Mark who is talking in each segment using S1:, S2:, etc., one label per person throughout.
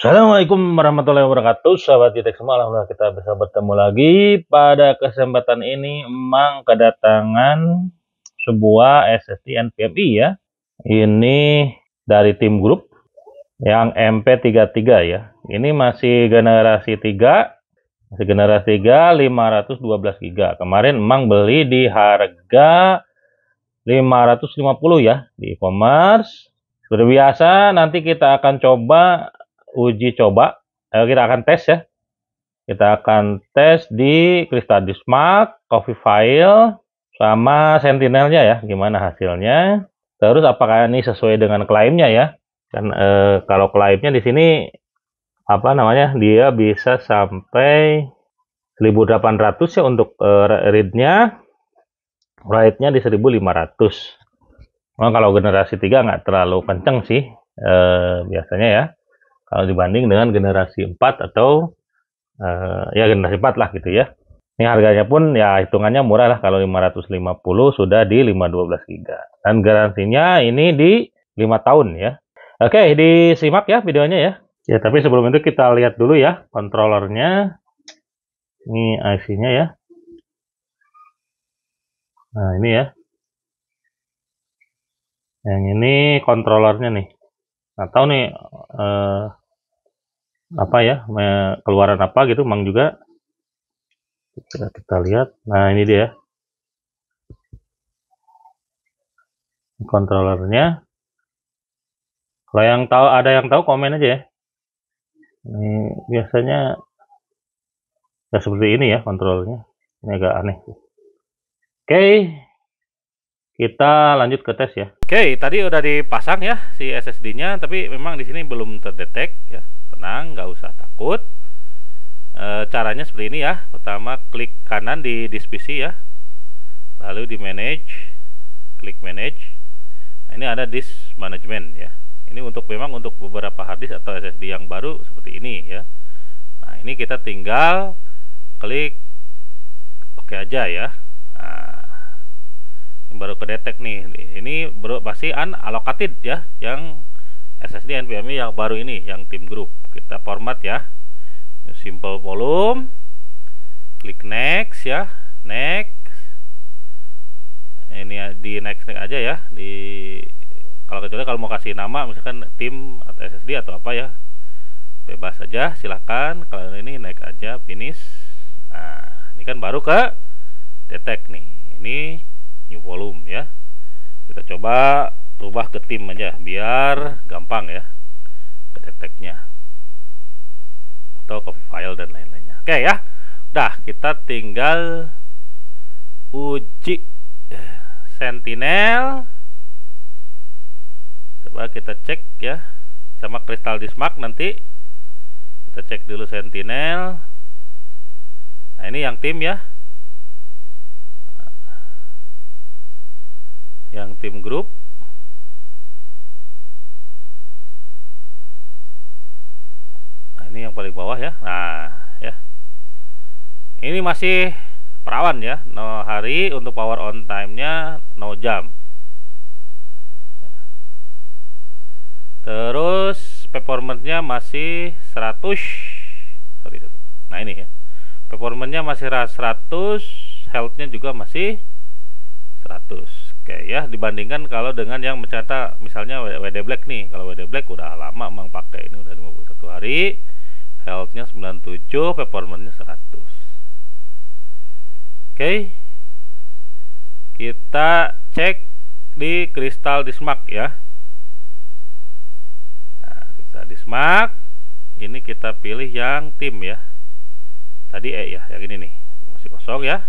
S1: Assalamualaikum warahmatullahi wabarakatuh, sahabat Gitek semua. Alhamdulillah kita bisa bertemu lagi. Pada kesempatan ini, Emang kedatangan sebuah SSD NVMe ya. Ini dari tim grup yang MP33 ya. Ini masih generasi 3, 512 GB. Kemarin Emang beli di harga 550 ya di e-commerce. Seperti biasa, nanti kita akan uji coba. Kita akan tes ya. Kita akan tes di Crystal Disk Mark, Coffee File, sama Sentinelnya ya. Gimana hasilnya? Terus apakah ini sesuai dengan klaimnya ya? Dan kalau klaimnya di sini apa namanya? Dia bisa sampai 1800 ya untuk read-nya. Write-nya di 1500. Nah, kalau generasi 3 nggak terlalu kenceng sih biasanya ya. Kalau dibanding dengan generasi 4 atau ya generasi 4 lah gitu ya. Ini harganya pun ya hitungannya murah lah, kalau 550 sudah di 512 GB. Dan garansinya ini di 5 tahun ya. Oke, disimak ya videonya ya. Ya, tapi sebelum itu kita lihat dulu ya kontrolernya. Ini IC-nya ya. Nah, ini ya. Yang ini kontrolernya nih. Nah, tahu nih apa ya, keluaran apa gitu, Mang juga. Kita lihat. Nah, ini dia kontrolernya. Kalau yang tahu, ada yang tahu komen aja ya. Ini biasanya ya seperti ini ya kontrolnya. Ini agak aneh. Oke, kita lanjut ke tes ya. Oke, tadi udah dipasang ya si SSD-nya, tapi memang di sini belum terdetek ya. Tenang, nggak usah takut. Caranya seperti ini ya. Pertama klik kanan di disk PC ya, lalu di manage, klik manage. Nah, ini ada disk management ya. Ini memang untuk beberapa hard disk atau SSD yang baru seperti ini ya. Nah, ini kita tinggal klik oke aja ya. Nah, ini baru kedetek nih. Ini pasti unallocated ya, yang SSD NVMe yang baru ini, yang tim group. Kita format ya. Simple volume. Klik next ya. Next. Ini di next aja ya. Kecuali kalau mau kasih nama misalkan tim atau SSD atau apa ya, bebas saja, silahkan. Kalau ini naik aja, finish. Nah, ini kan baru ke detect nih. Ini new volume ya. Kita coba rubah ke tim aja biar gampang ya ke detectnya, atau copy file dan lain-lainnya. Oke ya, udah, kita tinggal uji Sentinel. Coba kita cek ya sama Crystal Disk Mark. Nanti kita cek dulu Sentinel. Nah, ini yang tim ya, yang tim grup. Nah, ini yang paling bawah ya. Nah ya, ini masih perawan ya, 0 hari. Untuk power on time nya 0 jam. Terus performance-nya masih 100. Sorry. Nah, ini ya. Performance-nya masih 100, health-nya juga masih 100. Oke ya, dibandingkan kalau dengan yang misalnya WD Black nih. Kalau WD Black udah lama Mang pakai, ini udah 51 hari. Health-nya 97, performance-nya 100. Oke. Kita cek di Crystal Disk Mark ya. Disk Mark ini kita pilih yang tim ya. Tadi ya, yang ini nih masih kosong ya.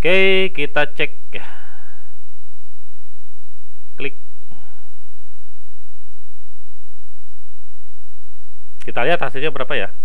S1: Oke, kita cek ya. Klik. Kita lihat hasilnya berapa ya.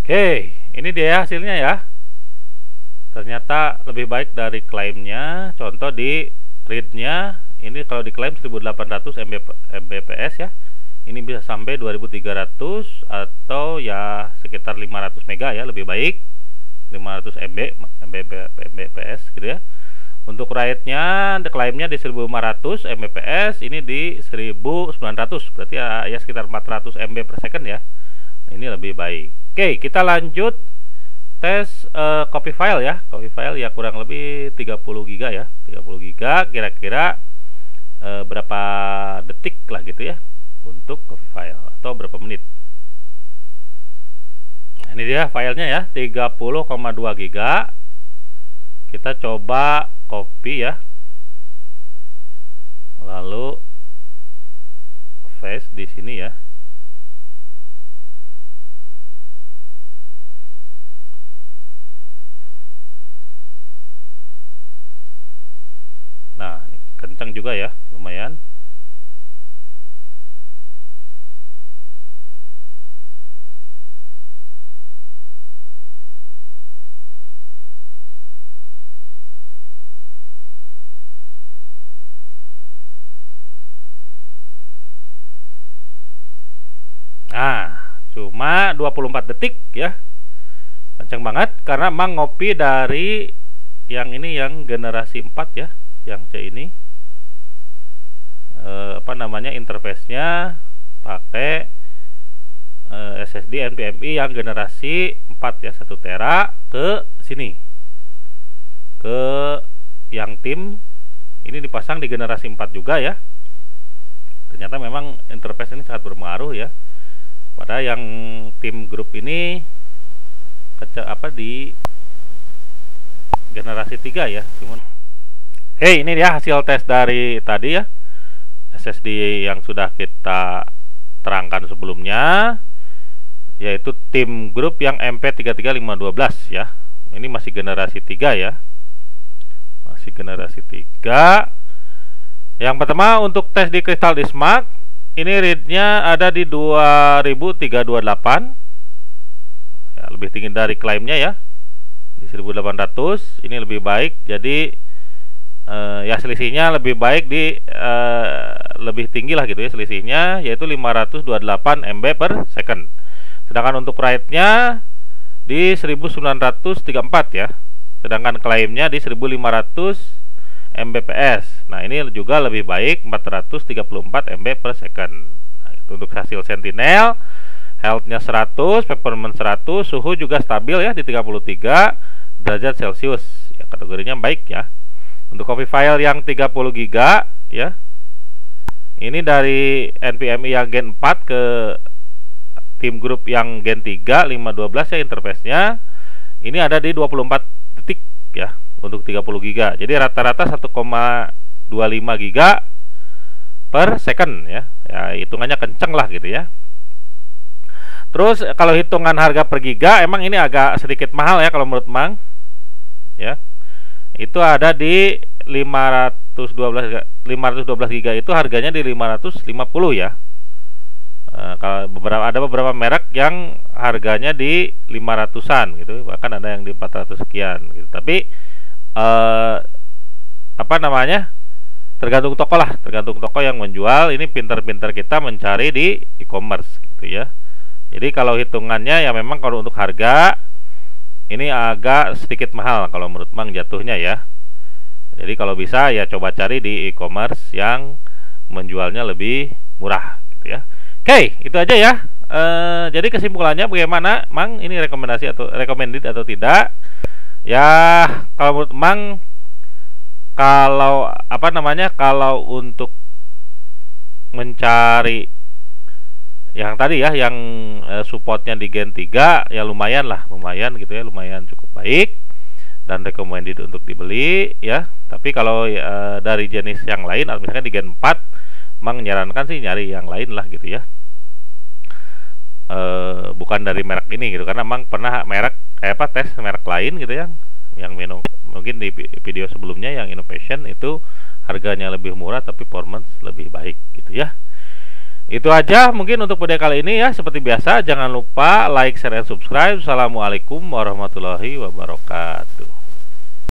S1: Oke, ini dia hasilnya ya. Ternyata lebih baik dari klaimnya. Contoh di readnya, ini kalau diklaim 1800 Mbps ya. Ini bisa sampai 2300 atau ya sekitar 500 mega ya, lebih baik 500 Mbps gitu ya. Untuk write-nya klaimnya di 1500 Mbps, ini di 1900, berarti ya sekitar 400 MB per second ya. Ini lebih baik. Oke, kita lanjut tes copy file ya. Copy file ya kurang lebih 30 GB ya. 30 GB kira-kira berapa detik lah gitu ya untuk copy file, atau berapa menit. Nah, ini dia filenya ya, 30,2 GB. Kita coba copy ya, lalu paste di sini ya. Nah, ini kencang juga ya, lumayan. Nah, cuma 24 detik ya. Kencang banget karena emang ngopi dari yang ini, yang generasi 4 ya, yang C ini. Apa namanya, interface-nya pakai SSD NVMe yang generasi 4 ya, 1 tera ke sini. Ke yang tim ini dipasang di generasi 4 juga ya. Ternyata memang interface ini sangat berpengaruh ya. Pada yang tim grup ini di generasi 3 ya. Cuman hey, ini dia hasil tes dari tadi ya. SSD yang sudah kita terangkan sebelumnya, yaitu tim grup yang MP33512 ya. Ini masih generasi 3 ya. Masih generasi 3. Yang pertama untuk tes di Crystal Disk Mark, ini readnya ada di 2328 ya, lebih tinggi dari klaimnya ya, di 1800. Ini lebih baik, jadi ya selisihnya lebih baik di lebih tinggi lah gitu ya selisihnya, yaitu 528 MB per second. Sedangkan untuk write-nya di 1934 ya, sedangkan klaimnya di 1500 Mbps. Nah, ini juga lebih baik 434 MB per second. Nah, itu untuk hasil Sentinel. Health-nya 100, performance 100, suhu juga stabil ya di 33 derajat Celcius. Ya, kategorinya baik ya. Untuk copy file yang 30 GB ya. Ini dari NVMe yang Gen 4 ke tim grup yang Gen 3 512 ya, interface-nya. Ini ada di 24 detik ya untuk 30 GB. Jadi rata-rata 1,25 GB per second ya. Ya, hitungannya kenceng lah gitu ya. Terus kalau hitungan harga per giga, emang ini agak sedikit mahal ya kalau menurut Mang. Ya. Itu ada di 512 GB itu harganya di 550 ya. Kalau ada beberapa merek yang harganya di 500-an gitu, bahkan ada yang di 400 sekian gitu. Tapi apa namanya, tergantung toko lah, tergantung toko yang menjual. Ini pinter-pinter kita mencari di e-commerce gitu ya. Jadi kalau hitungannya ya memang kalau untuk harga ini agak sedikit mahal kalau menurut Mang jatuhnya ya. Jadi kalau bisa ya coba cari di e-commerce yang menjualnya lebih murah gitu ya. Oke, itu aja ya. Jadi kesimpulannya bagaimana, Mang? Ini rekomendasi atau recommended atau tidak? Ya, kalau menurut Mang, kalau apa namanya, kalau untuk mencari yang tadi ya, yang supportnya di Gen 3 ya lumayan lah, lumayan gitu ya, lumayan cukup baik dan recommended untuk dibeli ya. Tapi kalau dari jenis yang lain, misalkan di Gen 4, Mang menyarankan sih nyari yang lain lah gitu ya. Bukan dari merek ini gitu, karena Mang pernah tes merek lain gitu ya, yang mungkin di video sebelumnya yang Innovation itu harganya lebih murah tapi performance lebih baik gitu ya. Itu aja mungkin untuk video kali ini ya. Seperti biasa, jangan lupa like, share, dan subscribe. Assalamualaikum warahmatullahi wabarakatuh.